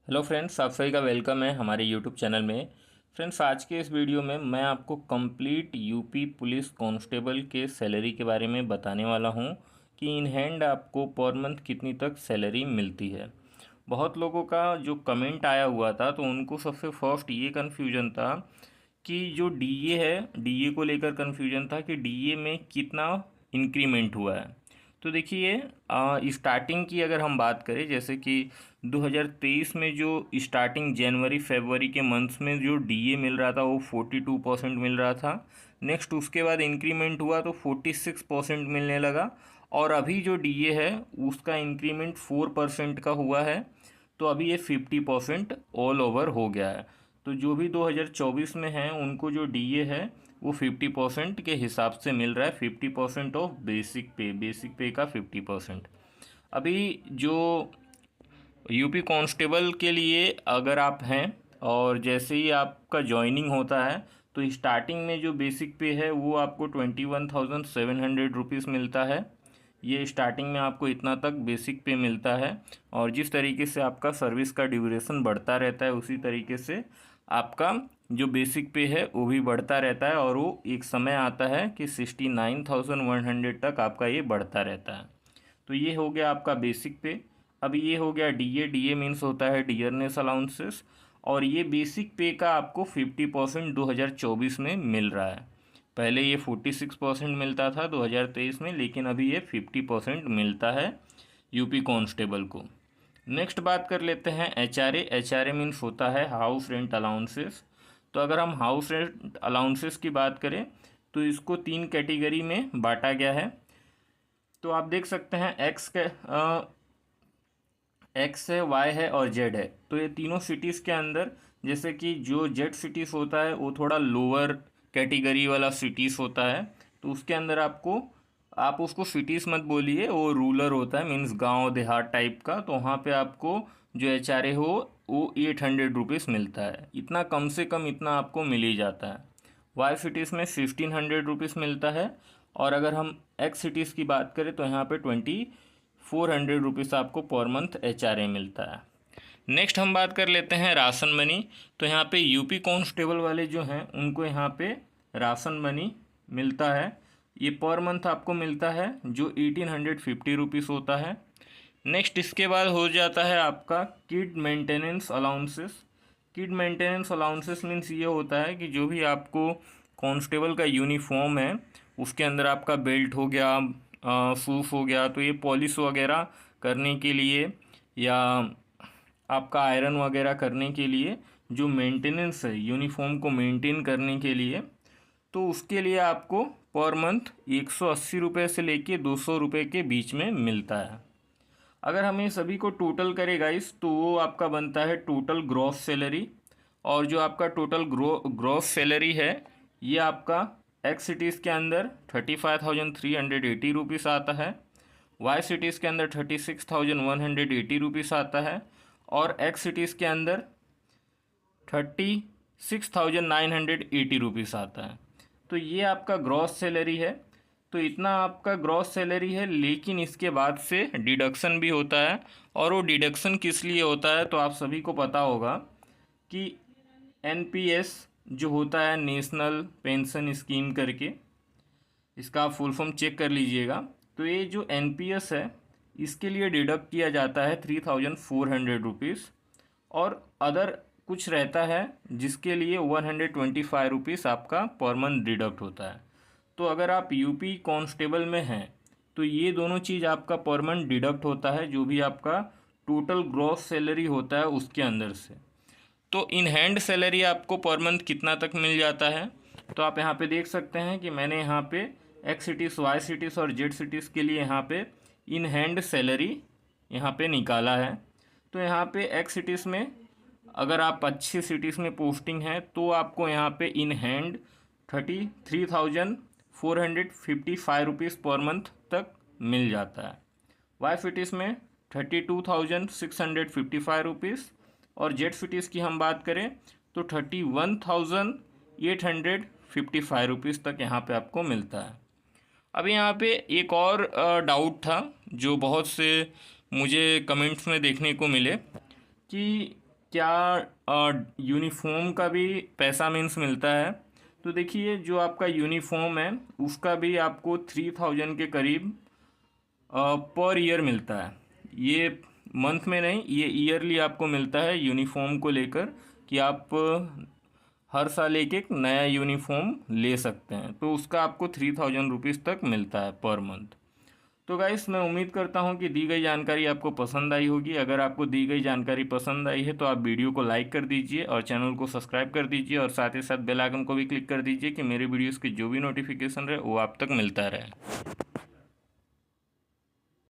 Hello friends, आप सभी का वेलकम है हमारे यूट्यूब चैनल में। फ्रेंड्स, आज के इस वीडियो में मैं आपको कंप्लीट यूपी पुलिस कांस्टेबल के सैलरी के बारे में बताने वाला हूं कि इन हैंड आपको पर मंथ कितनी तक सैलरी मिलती है। बहुत लोगों का जो कमेंट आया हुआ था तो उनको सबसे फर्स्ट ये कन्फ्यूजन था कि जो डीए है, डीए को लेकर कन्फ्यूजन था कि डीए में कितना इंक्रीमेंट हुआ है। तो देखिए, स्टार्टिंग की अगर हम बात करें, जैसे कि 2023 में जो स्टार्टिंग जनवरी फरवरी के मंथ्स में जो डीए मिल रहा था वो 42% मिल रहा था। नेक्स्ट उसके बाद इंक्रीमेंट हुआ तो 46% मिलने लगा। और अभी जो डीए है उसका इंक्रीमेंट 4% का हुआ है, तो अभी ये 50% ऑल ओवर हो गया है। तो जो भी 2024 में हैं उनको जो डीए है वो 50% के हिसाब से मिल रहा है। 50% ऑफ बेसिक पे, बेसिक पे का 50%। अभी जो यूपी कांस्टेबल के लिए अगर आप हैं और जैसे ही आपका ज्वाइनिंग होता है तो स्टार्टिंग में जो बेसिक पे है वो आपको 21,700 रुपीज़ मिलता है। ये स्टार्टिंग में आपको इतना तक बेसिक पे मिलता है। और जिस तरीके से आपका सर्विस का ड्यूरेशन बढ़ता रहता है उसी तरीके से आपका जो बेसिक पे है वो भी बढ़ता रहता है, और वो एक समय आता है कि 69,100 तक आपका ये बढ़ता रहता है। तो ये हो गया आपका बेसिक पे। अब ये हो गया डीए। डीए मीन्स होता है डियरनेस अलाउंसेस, और ये बेसिक पे का आपको 50% 2024 में मिल रहा है। पहले ये 46% मिलता था 2023 में, लेकिन अभी ये 50% मिलता है यूपी कांस्टेबल को। नेक्स्ट बात कर लेते हैं एचआरए। एचआरए मीन्स होता है हाउस रेंट अलाउंसेस। तो अगर हम हाउस रेंट अलाउंसेस की बात करें तो इसको 3 कैटेगरी में बांटा गया है। तो आप देख सकते हैं एक्स है, वाई है और जेड है। तो ये तीनों सिटीज़ के अंदर, जैसे कि जो जेड सिटीज़ होता है वो थोड़ा लोअर कैटेगरी वाला सिटीज़ होता है, तो उसके अंदर आपको, आप उसको सिटीज़ मत बोलिए, वो रूरल होता है, मीन्स गांव देहात टाइप का। तो वहाँ पे आपको जो एचआरए हो वो 800 रुपीज़ मिलता है। इतना कम से कम इतना आपको मिल ही जाता है। वाई सिटीज़ में 1500 रुपीज़ मिलता है। और अगर हम एक्स सिटीज़ की बात करें तो यहाँ पे 2400 रुपीज़ आपको पर मंथ एचआरए मिलता है। नेक्स्ट हम बात कर लेते हैं राशन मनी। तो यहाँ पे यूपी कांस्टेबल वाले जो हैं उनको यहाँ पे राशन मनी मिलता है। ये पर मंथ आपको मिलता है जो 1850 रुपीज़ होता है। नेक्स्ट इसके बाद हो जाता है आपका kid maintenance allowances. Kid maintenance allowances means ये होता है कि जो भी आपको कांस्टेबल का यूनिफॉर्म है उसके अंदर आपका बेल्ट हो गया, शूज़ हो गया, तो ये पॉलिश वगैरह करने के लिए या आपका आयरन वगैरह करने के लिए जो मेंटेनेंस है यूनिफॉर्म को मेंटेन करने के लिए, तो उसके लिए आपको पर मंथ 180 रुपये से लेके 200 रुपये के बीच में मिलता है। अगर हम ये सभी को टोटल करें गाइस तो वो आपका बनता है टोटल ग्रॉस सैलरी। और जो आपका टोटल ग्रॉस सैलरी है ये आपका एक्स सिटीज़ के अंदर 35,380 रुपीज़ आता है, वाई सिटीज़ के अंदर 36,180 रुपीज़ आता है, और एक्स सिटीज़ के अंदर 36,980 रुपीज़ आता है। तो ये आपका ग्रॉस सैलरी है। तो इतना आपका ग्रॉस सैलरी है, लेकिन इसके बाद से डिडक्शन भी होता है। और वो डिडक्शन किस लिए होता है तो आप सभी को पता होगा कि एनपीएस जो होता है, नेशनल पेंशन स्कीम करके, इसका आप फुल फॉर्म चेक कर लीजिएगा। तो ये जो एनपीएस है इसके लिए डिडक्ट किया जाता है 3,400 रुपीज़। और अदर कुछ रहता है जिसके लिए 125 रुपीज़ आपका पर मंथ डिडक्ट होता है। तो अगर आप यूपी कांस्टेबल में हैं तो ये दोनों चीज़ आपका पर मंथ डिडक्ट होता है, जो भी आपका टोटल ग्रॉस सैलरी होता है उसके अंदर से। तो इन हैंड सैलरी आपको पर मंथ कितना तक मिल जाता है तो आप यहाँ पे देख सकते हैं कि मैंने यहाँ पे एक्स सिटीज़, वाई सिटीज़ और जेड सिटीज़ के लिए यहाँ पे इन हैंड सैलरी यहाँ पे निकाला है। तो यहाँ पे एक्स सिटीज़ में अगर आप अच्छी सिटीज़ में पोस्टिंग है तो आपको यहाँ पे in hand 33,455 rupees per month तक मिल जाता है। वाई सिटीज़ में 32,655 रुपीज़, और जेड सिटीज़ की हम बात करें तो 31,855 रुपीज़ तक यहाँ पे आपको मिलता है। अब यहाँ पे एक और डाउट था जो बहुत से मुझे कमेंट्स में देखने को मिले कि क्या यूनिफॉर्म का भी पैसा मीन्स मिलता है। तो देखिए जो आपका यूनिफॉर्म है उसका भी आपको 3000 के करीब पर ईयर मिलता है। ये मंथ में नहीं, ये ईयरली आपको मिलता है यूनिफॉर्म को लेकर, कि आप हर साल एक एक नया यूनिफॉर्म ले सकते हैं। तो उसका आपको 3000 रुपीज़ तक मिलता है पर मंथ। तो गाइस मैं उम्मीद करता हूँ कि दी गई जानकारी आपको पसंद आई होगी। अगर आपको दी गई जानकारी पसंद आई है तो आप वीडियो को लाइक कर दीजिए और चैनल को सब्सक्राइब कर दीजिए, और साथ ही साथ बेल आइकन को भी क्लिक कर दीजिए कि मेरे वीडियोस की जो भी नोटिफिकेशन रहे वो आप तक मिलता रहे।